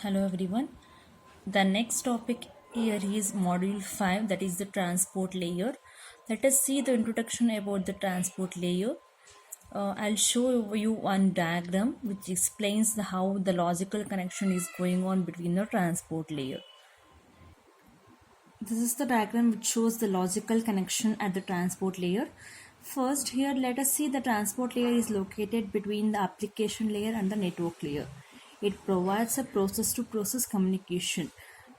Hello everyone. The next topic here is module 5, that is the transport layer. Let us see the introduction about the transport layer. I'll show you one diagram which explains how the logical connection is going on between the transport layer. This is the diagram which shows the logical connection at the transport layer. First, here let us see the transport layer is located between the application layer and the network layer. It provides a process-to-process communication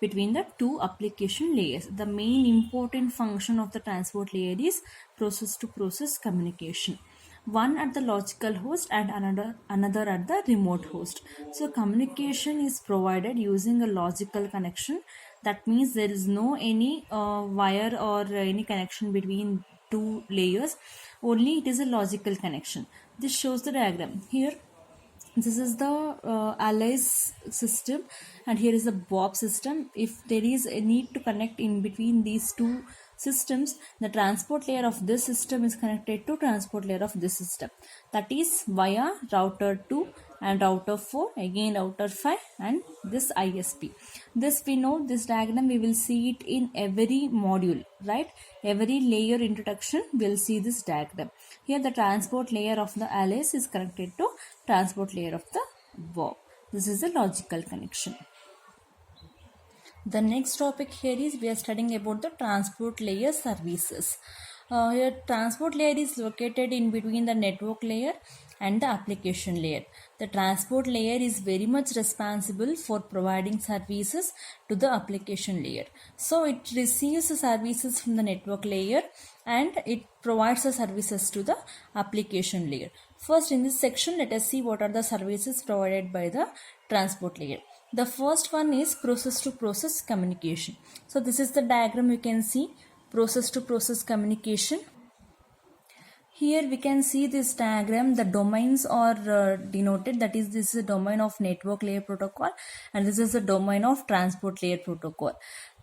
between the two application layers. The main important function of the transport layer is process-to-process communication. One at the logical host and another at the remote host. So communication is provided using a logical connection. That means there is no any wire or any connection between two layers, only it is a logical connection. This shows the diagram here. This is the Alice system and here is the Bob system. If there is a need to connect in between these two systems, the transport layer of this system is connected to transport layer of this system, that is via router 2 and router 4, again router 5 and this ISP. This we know, this diagram we will see it in every module, right? Every layer introduction we'll see this diagram. Here the transport layer of the Alice is connected to transport layer of the Bob. This is a logical connection. The next topic here is we are studying about the transport layer services. Here transport layer is located in between the network layer and the application layer. The transport layer is very much responsible for providing services to the application layer. So it receives the services from the network layer and it provides the services to the application layer. First, in this section, let us see what are the services provided by the transport layer. The first one is process to process communication. So this is the diagram you can see, process to process communication. Here we can see this diagram, the domains are denoted, that is this is the domain of network layer protocol and this is the domain of transport layer protocol.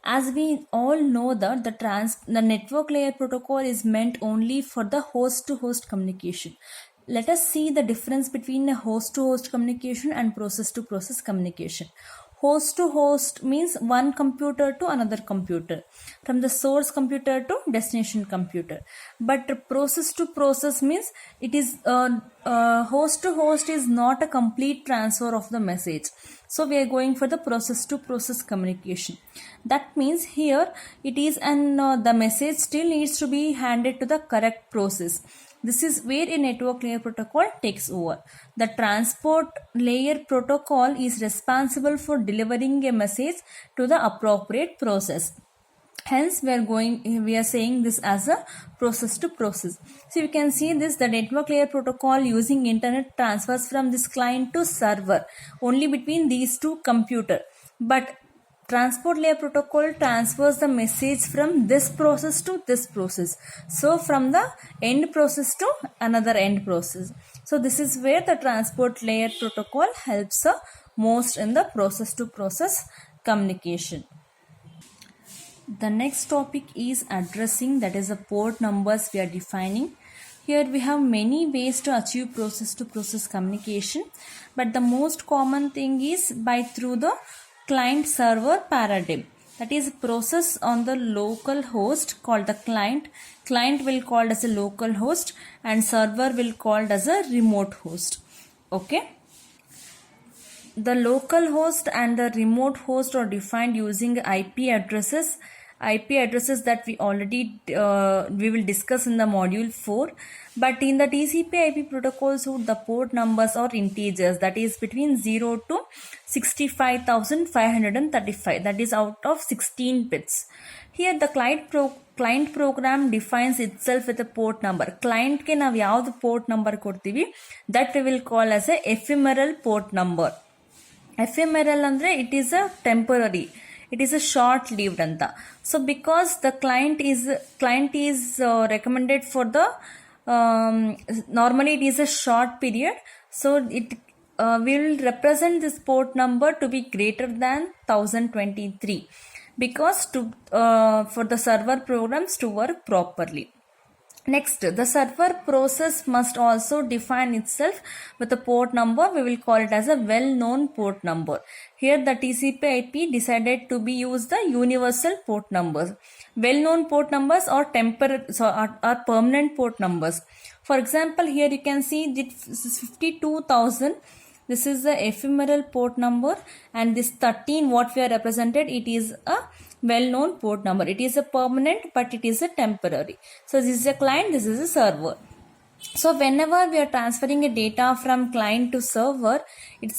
As we all know that the network layer protocol is meant only for the host to host communication. Let us see the difference between a host to host communication and process to process communication. Host to host means one computer to another computer, from the source computer to destination computer. But process to process means it is host to host is not a complete transfer of the message. So we are going for the process to process communication. That means here it is the message still needs to be handed to the correct process. This is where a network layer protocol takes over. The transport layer protocol is responsible for delivering a message to the appropriate process. Hence, we are saying this as a process to process. So you can see this, the network layer protocol using internet transfers from this client to server only between these two computers. But transport layer protocol transfers the message from this process to this process. So from the end process to another end process. So this is where the transport layer protocol helps most in the process to process communication. The next topic is addressing, that is the port numbers we are defining. Here we have many ways to achieve process to process communication, but the most common thing is through the client server paradigm. That is process on the local host called the client. Client will called as a local host and server will called as a remote host. Okay. The local host and the remote host are defined using IP addresses that we already we will discuss in the module 4. But in the TCP IP protocols, the port numbers are integers, that is between 0 to 65,535, that is out of 16 bits. Here the client program defines itself with a port number. Client ke nav yav port number kodtivi, that we will call as a ephemeral port number. Ephemeral andre it is a temporary, it is a short lived anta. So because the client is recommended for the normally it is a short period, so it will represent this port number to be greater than 1023 because for the server programs to work properly. Next, the server process must also define itself with a port number. We will call it as a well-known port number. Here the TCP/IP decided to be used the universal port numbers. Well-known port numbers are are permanent port numbers. For example, here you can see this is 52,000. This is the ephemeral port number, and this 13 what we are represented, it is a well-known port number. It is a permanent, but it is a temporary. So this is a client, this is a server. So whenever we are transferring a data from client to server, it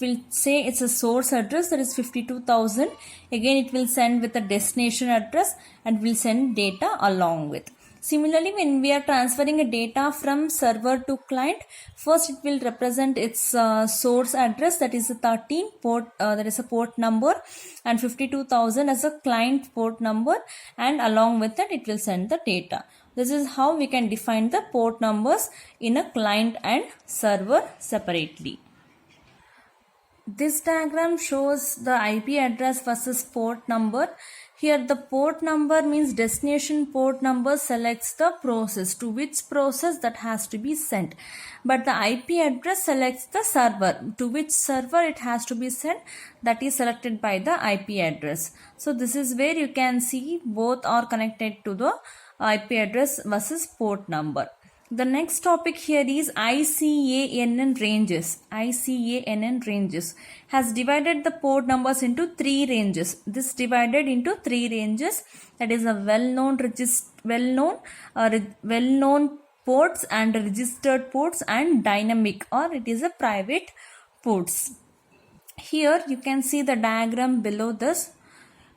will say it's a source address, that is 52,000. Again it will send with a destination address and will send data along with. Similarly, when we are transferring a data from server to client, first it will represent its source address, that is a 13 port, that is a port number, and 52,000 as a client port number, and along with that it will send the data. This is how we can define the port numbers in a client and server separately. This diagram shows the IP address versus port number. Here the port number means destination port number selects the process, to which process that has to be sent. But the IP address selects the server, to which server it has to be sent, that is selected by the IP address. So this is where you can see both are connected to the IP address versus port number. The next topic here is ICANN ranges. ICANN ranges has divided the port numbers into 3 ranges. This divided into 3 ranges, that is a well-known ports and registered ports and dynamic, or it is a private ports. Here you can see the diagram below this.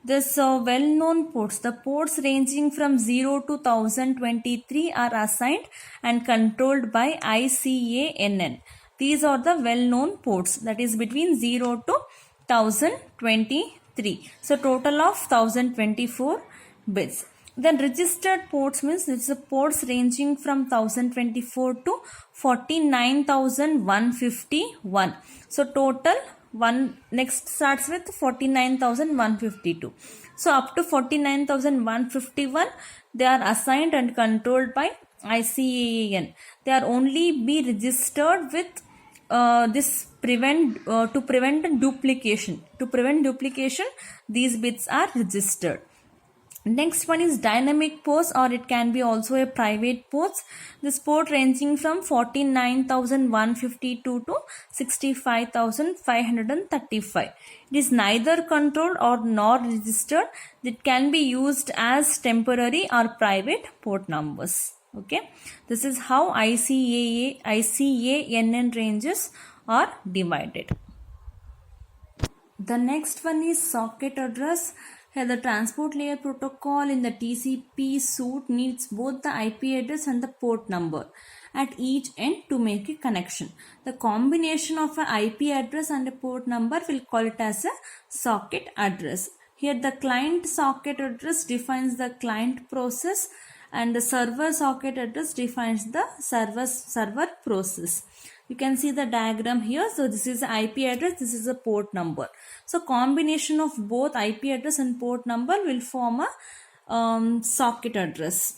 This well-known ports, the ports ranging from 0 to 1023 are assigned and controlled by ICANN. These are the well-known ports, that is between 0 to 1023. So total of 1024 bits. Then registered ports means it's the ports ranging from 1024 to 49,151. So total next starts with 49,152. So up to 49,151 they are assigned and controlled by ICANN. They are only be registered with this to prevent duplication. To prevent duplication, these bits are registered. Next one is dynamic ports, or it can be also a private ports. This port ranging from 49,152 to 65,535. It is neither controlled or nor registered. It can be used as temporary or private port numbers. Okay, this is how ICANN ranges are divided. The next one is socket address. Here the transport layer protocol in the TCP suite needs both the IP address and the port number at each end to make a connection. The combination of an IP address and a port number, will call it as a socket address. Here the client socket address defines the client process, and the server socket address defines the server process. You can see the diagram here. So this is the IP address, this is a port number. So combination of both IP address and port number will form a socket address.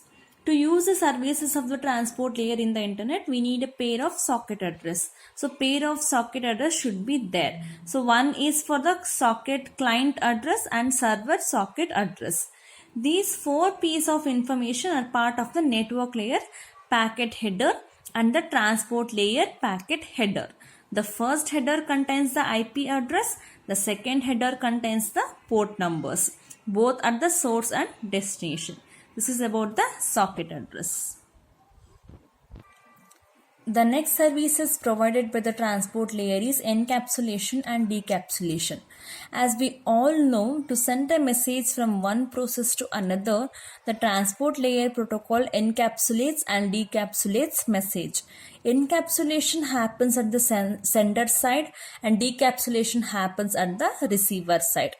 To use the services of the transport layer in the internet, we need a pair of socket address. So pair of socket address should be there. So one is for the socket client address and server socket address. These 4 pieces of information are part of the network layer packet header and the transport layer packet header. The first header contains the IP address. The second header contains the port numbers, both at the source and destination. This is about the socket address. The next services provided by the transport layer is encapsulation and decapsulation. As we all know, to send a message from one process to another, the transport layer protocol encapsulates and decapsulates message. Encapsulation happens at the sender side and decapsulation happens at the receiver side.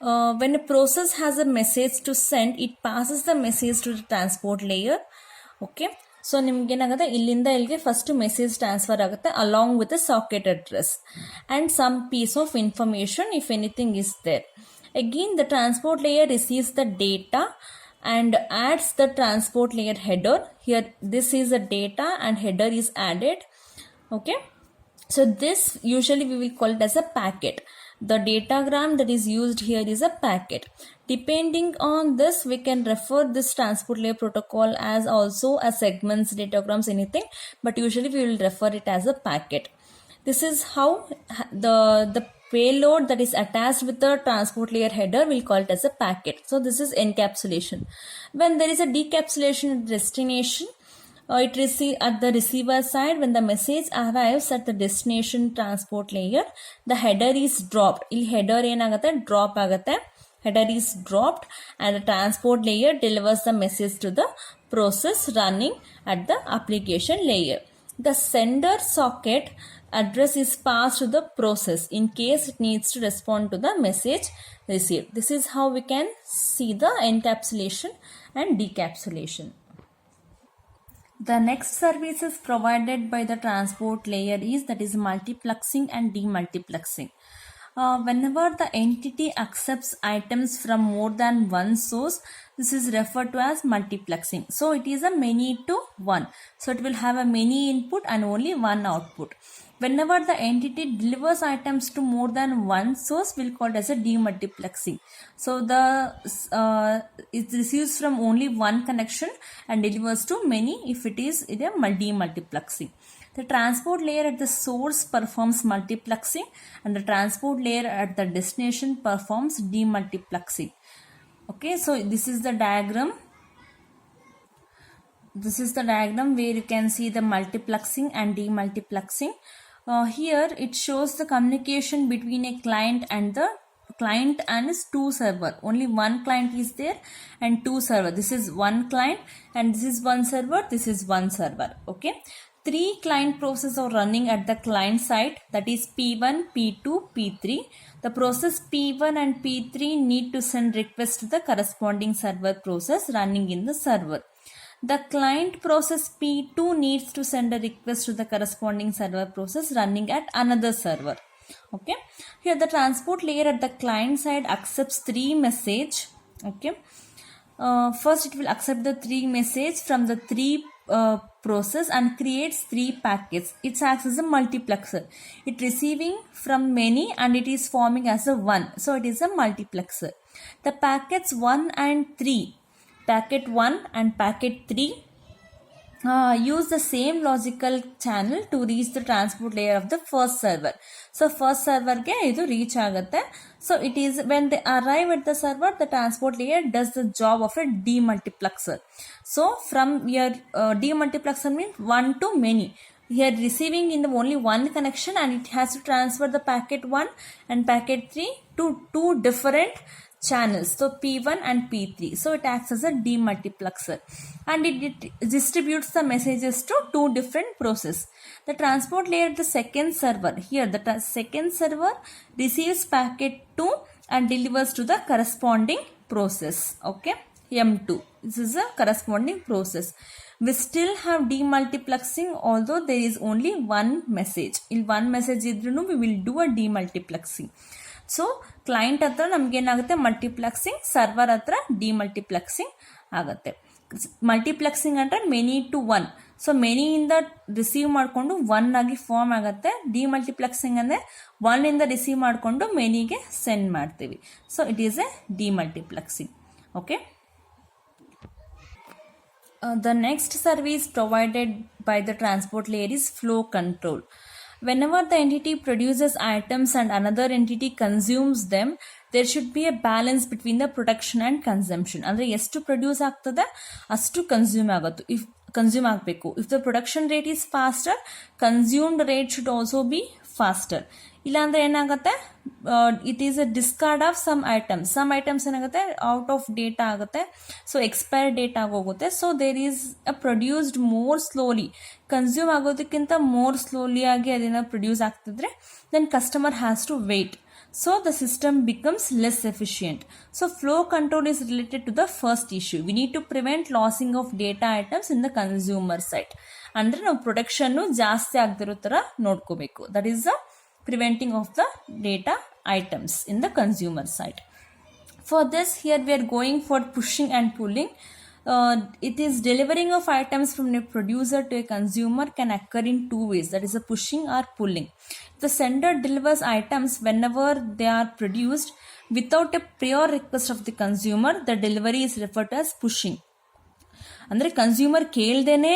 When a process has a message to send, it passes the message to the transport layer. Okay. So ನಿಮಗೇನಾಗುತ್ತೆ, ಇಲ್ಲಿಂದ ಇಲ್ಲಿಗೆ first message transfer ಆಗುತ್ತೆ along with socket address and some piece of information if anything is there. Again, the transport layer receives the data and adds the transport layer header. Here this is the data and header is added. Okay, so this usually we will call it as a packet. The datagram that is used here is a packet. Depending on this, we can refer this transport layer protocol as also a segments, datagrams, anything, but usually we will refer it as a packet. This is how the payload that is attached with the transport layer header, will call it as a packet. So this is encapsulation. When there is a decapsulation at destination, it receive at the receiver side. When the message arrives at the destination transport layer, the header is dropped. Il header enagate drop agate. Header is dropped and the transport layer delivers the message to the process running at the application layer. The sender socket address is passed to the process in case it needs to respond to the message received. This is how we can see the encapsulation and decapsulation. The next services provided by the transport layer is multiplexing and demultiplexing. Whenever the entity accepts items from more than one source, this is referred to as multiplexing. So it is a many to one. So it will have a many input and only one output. Whenever the entity delivers items to more than one source, we'll call it as a demultiplexing. So it receives from only one connection and delivers to many if it is a demultiplexing. The transport layer at the source performs multiplexing and the transport layer at the destination performs demultiplexing. Okay, so this is the diagram. This is the diagram where you can see the multiplexing and demultiplexing. Here it shows the communication between a client and its two server. Only one client is there and two server. This is one client and this is one server. This is one server. Okay. 3 client processes are running at the client side, that is P1, P2, P3. The process P1 and P3 need to send request to the corresponding server process running in the server. The client process P2 needs to send a request to the corresponding server process running at another server. Okay. Here the transport layer at the client side accepts 3 message. Okay. First it will accept the 3 message from the 3 process and creates 3 packets. It acts as a multiplexer. It receiving from many and it is forming as a 1. So it is a multiplexer. The packets 1 and 3, packet 1 and packet 3 use the same logical channel to reach the transport layer of the first server. So first server ge idu reach agutte. So it is when they arrive at the server, the transport layer does the job of a demultiplexer. So from your demultiplexer means 1 to many. Here receiving in the only one connection and it has to transfer the packet 1 and packet 3 to 2 different channels, so P1 and P3. So it acts as a demultiplexer and it distributes the messages to 2 different processes. The transport layer at the second server, here the second server receives packet 2 and delivers to the corresponding process. Okay, M2. This is a corresponding process. We still have demultiplexing although there is only one message. In one message idrunu we will do a demultiplexing. So client hatra namge enagutte multiplexing, server hatra demultiplexing agutte. Multiplexing ante many to one. So many ಇಂದ receive ಮಾಡಿಕೊಂಡು 1 ಆಗಿ form ಆಗುತ್ತೆ. Demultiplexing ಅಂದರೆ 1 ಇಂದ receive ಮಾಡಿಕೊಂಡು ಮೆನಿಗೆ send ಮಾಡ್ತೀವಿ. So it is a demultiplexing. Okay. The next service provided by the transport layer is flow control. Whenever the entity produces items and another entity consumes them, there should be a balance between the production and consumption. ಅಂದರೆ ಎಷ್ಟು produce ಆಗ್ತದೆ ಅಷ್ಟು consume ಆಗುತ್ತೆ. Consume ಆಗಬೇಕು. If the production rate is faster, consumed rate should also be faster. ಇಲ್ಲಾಂದ್ರೆ ಏನಾಗುತ್ತೆ, it is a discard of some items ಏನಾಗುತ್ತೆ out of data ಆಗುತ್ತೆ. ಸೊ ಎಕ್ಸ್ಪೈರ್ ಡೇಟ್ ಆಗೋಗುತ್ತೆ. So there is a produced more slowly, consume ಆಗೋದಕ್ಕಿಂತ more slowly ಆಗಿ ಅದನ್ನ produce ಆಗ್ತಿದ್ರೆ then customer has to wait. So the system becomes less efficient. So flow control is related to the first issue. We need to prevent losing of data items in the consumer side. ಅಂದ್ರೆ ನಾವು production ಜಾಸ್ತಿ ಆಗದಿರೋ ತರ ನೋಡ್ಕೋಬೇಕು. That is the preventing of the data items in the consumer side. For this, here we are going for pushing and pulling. It is delivering of items from a producer to a consumer can occur in two ways, that is a pushing or pulling. The sender delivers items whenever they are produced without a prior request of the consumer. The delivery is referred to as pushing. ಅಂದರೆ consumer ಕೇಳ್ದೇನೆ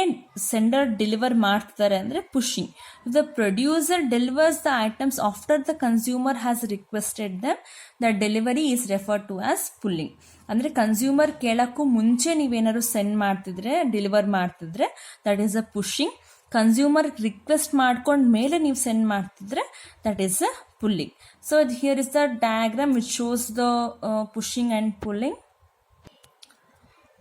sender deliver ಮಾಡ್ತಾರೆ ಅಂದರೆ pushing. The producer delivers the items after the consumer has requested them, the delivery is refer to as pulling. ಅಂದರೆ consumer ಕೇಳೋಕ್ಕೂ ಮುಂಚೆ ನೀವೇನಾದ್ರು send ಮಾಡ್ತಿದ್ರೆ, deliver ಮಾಡ್ತಿದ್ರೆ that is a pushing. Consumer request ಮಾಡ್ಕೊಂಡ ಮೇಲೆ ನೀವು ಸೆಂಡ್ ಮಾಡ್ತಿದ್ರೆ that is a pulling. So here is the diagram which shows the pushing and pulling.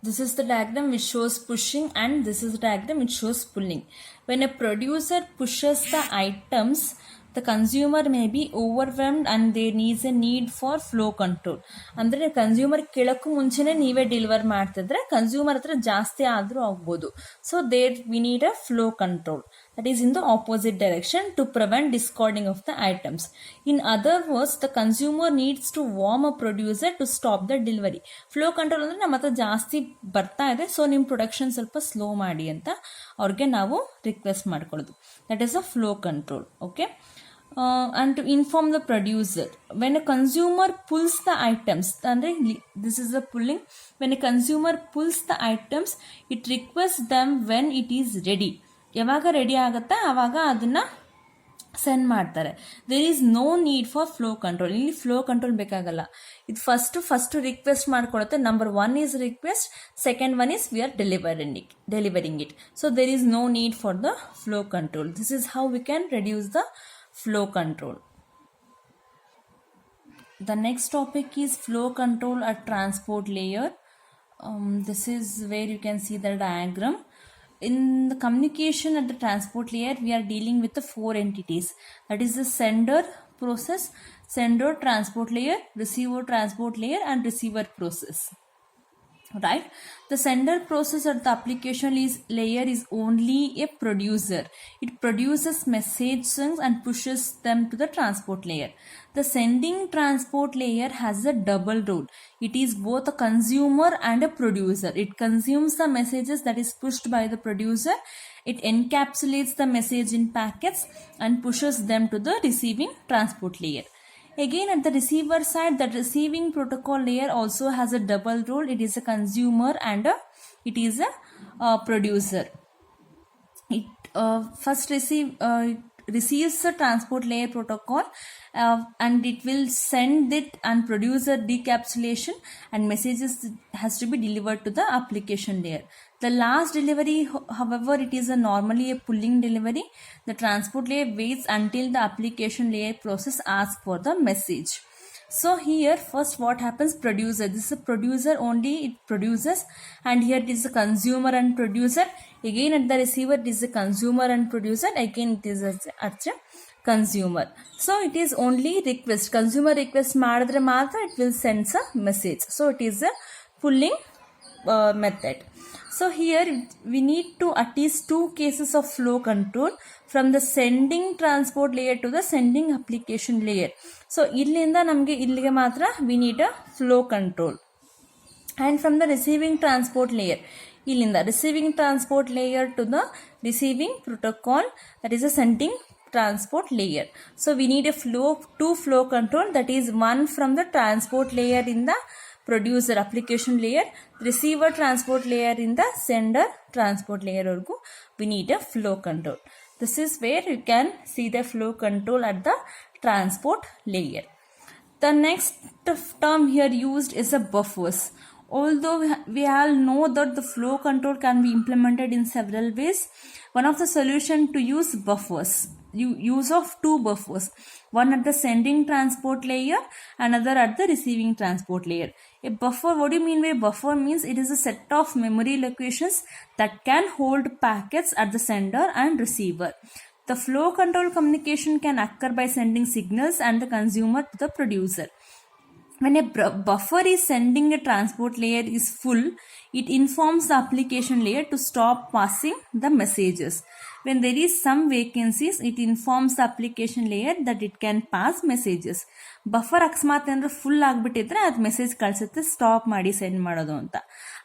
This is the diagram which shows pushing and this is the diagram which shows pulling. When a producer pushes the items, the consumer may be overwhelmed and there needs a need for flow control. ಅಂದರೆ consumer ಕೇಳೋಕ್ಕೂ ಮುಂಚೆನೇ ನೀವೇ deliver ಮಾಡ್ತಿದ್ರೆ consumer ಹತ್ರ ಜಾಸ್ತಿ ಆದರೂ ಆಗ್ಬೋದು. So there we need a flow control that is in the opposite direction to prevent discarding of the items. In other words, the consumer needs to warn a producer to stop the delivery. Flow control ಅಂದರೆ ನಮ್ಮ ಹತ್ರ ಜಾಸ್ತಿ ಬರ್ತಾ ಇದೆ, so ನಿಮ್ಮ production ಸ್ವಲ್ಪ slow ಮಾಡಿ ಅಂತ ಅವ್ರಿಗೆ ನಾವು ರಿಕ್ವೆಸ್ಟ್ ಮಾಡ್ಕೊಳ್ಳೋದು. That is a flow control. Okay. And to inform the producer, when a consumer pulls the items, this is the pulling. When a consumer pulls the items, it requests them when it is ready. ಯಾವಾಗ ready ಆಗುತ್ತೆ ಆವಾಗ ಅದನ್ನು send ಮಾಡ್ತಾರೆ. There is no need for flow control. ಇಲ್ಲಿ flow control ಬೇಕಾಗಲ್ಲ. ಇದು first request ಮಾಡ್ಕೊಳುತ್ತೆ. Number 1 is request, second 1 is we are delivering it. So there is no need for the flow control. This is how we can reduce the flow control. The next topic is flow control at transport layer. This is where you can see the diagram. In the communication at the transport layer, we are dealing with the 4 entities. That is the sender process, sender transport layer, receiver transport layer, and receiver process. Right? The sender process at the application layer is only a producer. It produces messages and pushes them to the transport layer. The sending transport layer has a double role. It is both a consumer and a producer. It consumes the messages that is pushed by the producer. It encapsulates the message in packets and pushes them to the receiving transport layer. Again, at the receiver side, the receiving protocol layer also has a double role. It is a consumer and it is a producer. It first receives the transport layer protocol and it will send it and produce a decapsulation and messages has to be delivered to the application layer. The last delivery, however, it is normally a pulling delivery. The transport layer waits until the application layer process asks for the message. So here first what happens, producer, this is a producer only, it produces, and here it is a consumer and producer. Again at the receiver it is a consumer and producer, again it is a consumer. So it is only request, consumer request ಮಾಡಿದ್ರೆ ಮಾತ್ರ it will send a message. So it is a pulling method. So here we need to at least 2 cases of flow control from the sending transport layer to the sending application layer. So illinda namge illige matra we need a flow control. And from the receiving transport layer, illinda receiving transport layer to the receiving protocol, that is a sending transport layer. So we need a two flow control, that is one from the transport layer in the producer application layer, receiver transport layer in the sender transport layer orgu we need a flow control. This is where you can see the flow control at the transport layer. The next term here used is a buffers. Although we all know that the flow control can be implemented in several ways, one of the solution to use buffers, use of 2 buffers, one at the sending transport layer, another at the receiving transport layer. A buffer, what do you mean by buffer? Means it is a set of memory locations that can hold packets at the sender and receiver. The flow control communication can occur by sending signals and the consumer to the producer. When a buffer is sending a transport layer is full, it informs the application layer to stop passing the messages. When there is some vacancies, it informs the application layer that it can pass messages. Buffer ಅಕಸ್ಮಾತ್ ಏನಾದ್ರು full ಆಗಿಬಿಟ್ಟಿದ್ರೆ ಅದು message ಕಳಿಸುತ್ತೆ stop ಮಾಡಿ send ಮಾಡೋದು ಅಂತ.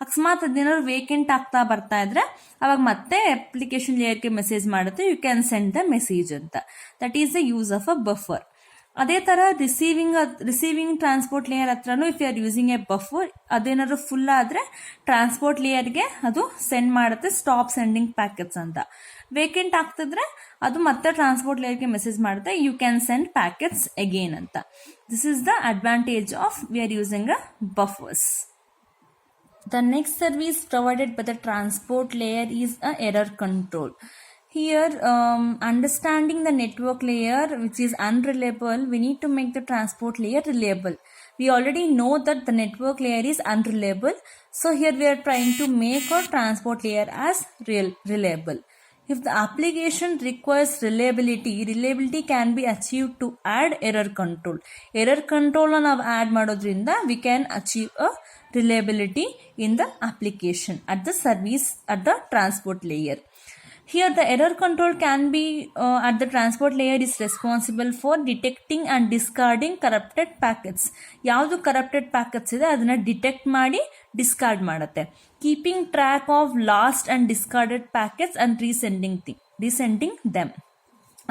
ಅಕಸ್ಮಾತ್ ಅದೇನಾದ್ರು vacant ಆಗ್ತಾ ಬರ್ತಾ ಇದ್ರೆ ಅವಾಗ ಮತ್ತೆ ಅಪ್ಲಿಕೇಶನ್ ಲೇಯರ್ಗೆ ಮೆಸೇಜ್ ಮಾಡುತ್ತೆ you can send the message ಅಂತ. That is the use of a buffer. ಅದೇ ತರ ರಿಸೀವಿಂಗ್ ಟ್ರಾನ್ಸ್ಪೋರ್ಟ್ ಲೇಯರ್ ಹತ್ರನೂ if you are using a buffer ಅದೇನಾದ್ರು ಫುಲ್ ಆದ್ರೆ ಟ್ರಾನ್ಸ್ಪೋರ್ಟ್ ಲೇಯರ್ಗೆ ಅದು ಸೆಂಡ್ ಮಾಡುತ್ತೆ ಸ್ಟಾಪ್ ಸೆಂಡಿಂಗ್ ಪ್ಯಾಕೆಟ್ಸ್ ಅಂತ. ವೇಕೆಂಟ್ ಆಗ್ತಿದ್ರೆ ಅದು ಮತ್ತೆ ಟ್ರಾನ್ಸ್ಪೋರ್ಟ್ ಲೇಯರ್ಗೆ ಮೆಸೇಜ್ ಮಾಡುತ್ತೆ you can send packets again ಅಂತ. This is the advantage of we are using a buffers. The next service provided by the transport layer is a error control. Here, understanding the network layer which is unreliable, we need to make the transport layer reliable. We already know that the network layer is unreliable. So here we are trying to make our transport layer as reliable. If the application requires reliability can be achieved to add error control. Error control ನಾವು add ಮಾಡೋದ್ರಿಂದ we can achieve a reliability in the application at the transport layer. Here the error control can be at the transport layer is responsible for detecting and discarding corrupted packets. ಯಾವುದು corrupted packets ಇದೆ ಅದನ್ನ detect ಮಾಡಿ discard ಮಾಡುತ್ತೆ. Keeping track of lost and discarded packets and resending them.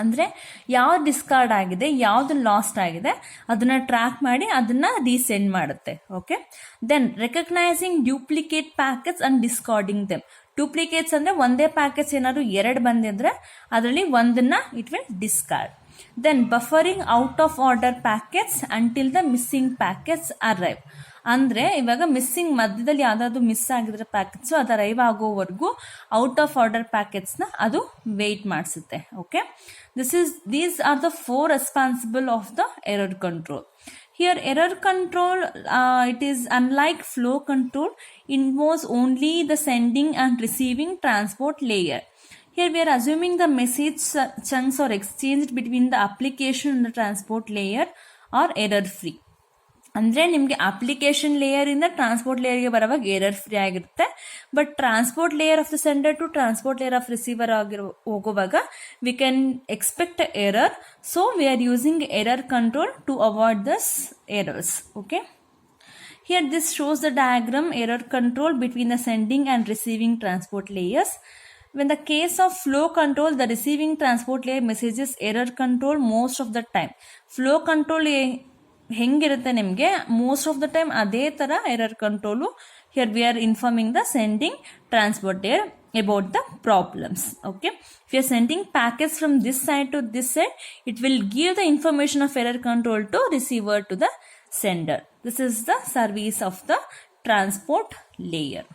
ಅಂದರೆ ಯಾವ್ದು discard ಆಗಿದೆ ಯಾವ್ದು last ಆಗಿದೆ ಅದನ್ನ ಟ್ರ್ಯಾಕ್ ಮಾಡಿ ಅದನ್ನ ರೀಸೆಂಡ್ ಮಾಡುತ್ತೆ. Okay, then recognising duplicate packets and discarding them. Duplicates ಅಂದ್ರೆ ಒಂದೇ ಪ್ಯಾಕೆಟ್ಸ್ ಏನಾದ್ರು ಎರಡು ಬಂದಿದ್ರೆ ಅದರಲ್ಲಿ ಒಂದನ್ನ it will discard. Then buffering out of order packets until the missing packets arrive. ಅಂದ್ರೆ ಇವಾಗ ಮಿಸ್ಸಿಂಗ್ ಮಧ್ಯದಲ್ಲಿ ಯಾವ್ದಾದ್ರು ಮಿಸ್ ಆಗಿದ್ರೆ ಪ್ಯಾಕೆಟ್ಸ್ ಅದು ಅರೈವ್ ಆಗೋವರೆಗೂ ಔಟ್ ಆಫ್ ಆರ್ಡರ್ ಪ್ಯಾಕೆಟ್ಸ್ ನ ಅದು ವೇಟ್ ಮಾಡಿಸುತ್ತೆ. Okay, these are the 4 responsible of the error control. Here error control, it is unlike flow control, involves only the sending and receiving transport layer. Here we are assuming the message chunks are exchanged between the application and the transport layer are error free. ಅಂದ್ರೆ ನಿಮಗೆ application layer ಇಂದ transport ಲೇಯರ್ಗೆ ಬರುವಾಗ error free ಆಗಿರುತ್ತೆ. But transport layer of the sender to transport layer of receiver ಹೋಗುವಾಗ we can expect error. So we are using error control to avoid this errors. Okay, here this shows the diagram error control between the sending and receiving transport layers. When the case of flow control, the receiving transport layer messages error control most of the time. Flow control ಹೆಂಗಿರುತ್ತೆ ನಿಮಗೆ most of the time ಅದೇ ತರ error control. Here we are informing the sending transport layer about the problems. Okay, if you are sending packets from this side to this side, it will give the information of error control to receiver to the sender. This is the service of the transport layer.